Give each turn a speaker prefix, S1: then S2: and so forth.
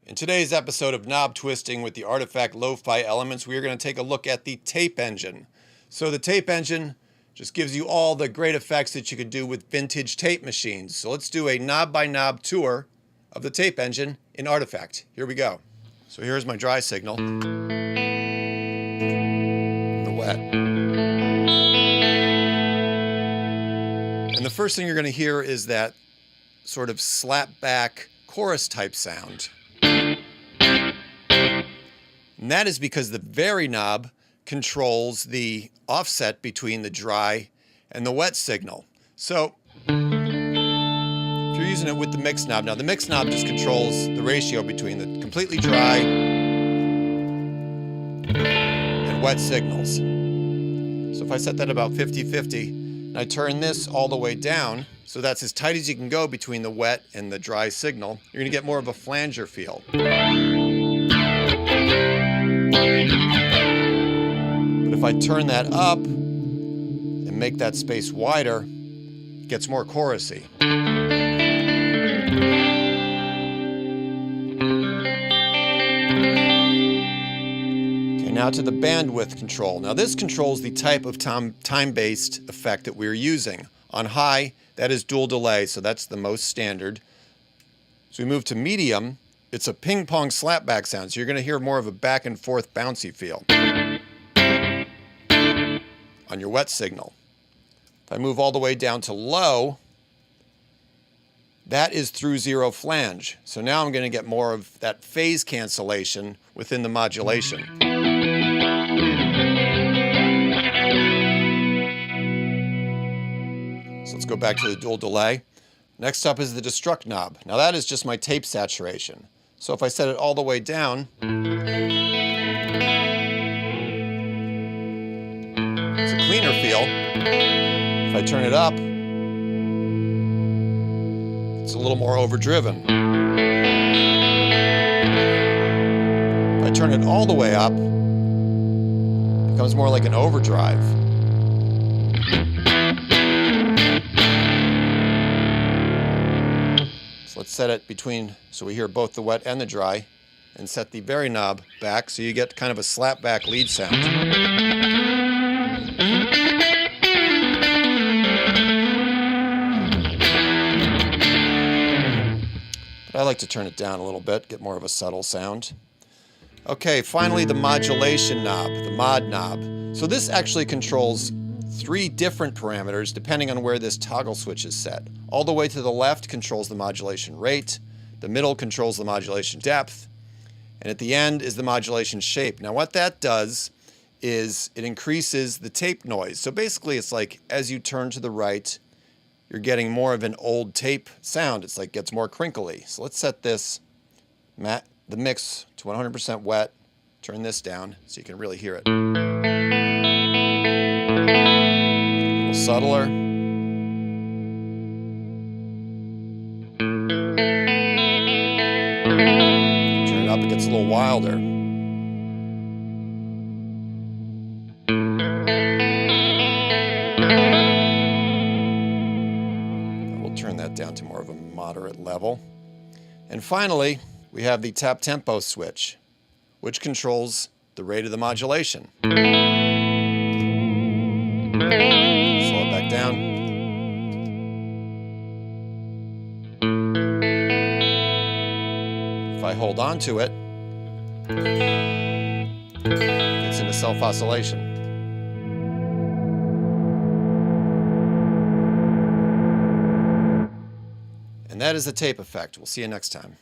S1: In today's episode of Knob Twisting with the Artifact Lo-Fi Elements, we are going to take a look at the tape engine. So the tape engine just gives you all the great effects that you could do with vintage tape machines. So let's do a knob-by-knob tour of the tape engine in Artifact. Here we go. So here's my dry signal. The wet. And the first thing you're going to hear is that sort of slap-back chorus type sound. And that is because the vary knob controls the offset between the dry and the wet signal. So if you're using it with the mix knob, now the mix knob just controls the ratio between the completely dry and wet signals. So if I set that about 50-50 and I turn this all the way down, so that's as tight as you can go between the wet and the dry signal, you're going to get more of a flanger feel. But if I turn that up and make that space wider, it gets more chorusy. Okay, now to the bandwidth control. Now this controls the type of time-based effect that we're using. On high, that is dual delay, so that's the most standard. So we move to medium. It's a ping-pong slapback sound, so you're going to hear more of a back and forth bouncy feel on your wet signal. If I move all the way down to low, that is through zero flange. So now I'm going to get more of that phase cancellation within the modulation. So let's go back to the dual delay. Next up is the destruct knob. Now that is just my tape saturation. So if I set it all the way down, it's a cleaner feel. If I turn it up, it's a little more overdriven. If I turn it all the way up, it becomes more like an overdrive. Let's set it between, so we hear both the wet and the dry, and set the vary knob back so you get kind of a slapback lead sound. But I like to turn it down a little bit, get more of a subtle sound. Okay, finally the modulation knob, the mod knob. So this actually controls 3 different parameters depending on where this toggle switch is set. All the way to the left controls the modulation rate, the middle controls the modulation depth, and at the end is the modulation shape. Now what that does is it increases the tape noise. So basically it's like as you turn to the right, you're getting more of an old tape sound. It's like gets more crinkly. So let's set this, the mix to 100% wet, turn this down so you can really hear it. Subtler. Turn it up, it gets a little wilder. We'll turn that down to more of a moderate level. And finally, we have the tap tempo switch, which controls the rate of the modulation. Back down. If I hold on to it, it's into self-oscillation. And that is the tape effect. We'll see you next time.